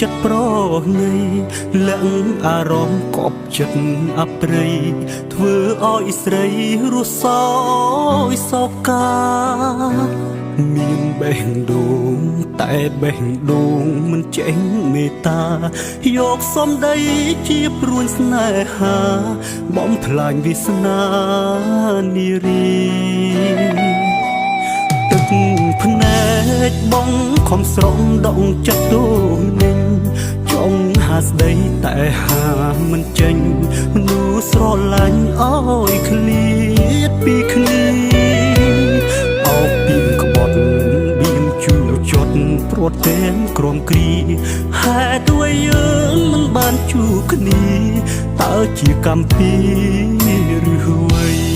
ចិត្តប្រណីលាក់អារម្មណ៍កប់ចិត្តអប្រិយធ្វើឲ្យស្រីរស់សោយសោកាមានបេះដូងតែបេះដូងមិនចេញមេត្តាយកសំដីជាព្រួញស្នេហាបំផ្លាញវាសនានារីទឹកភ្នែកបងខំស្រង់ដងចិត្តទូនឹងចង់ហាស្ដីតែហាមិនចេញមនុស្សស្រឡាញ់ឲ្យឃ្លាតពីគ្នាអោបពីក្បត់បៀមជួចត់ព្រាត់ទាំងក្រំគ្រីហេតុអ្វីយើងមិនបានជួបគ្នាតើជាកម្មពីឬអ្វី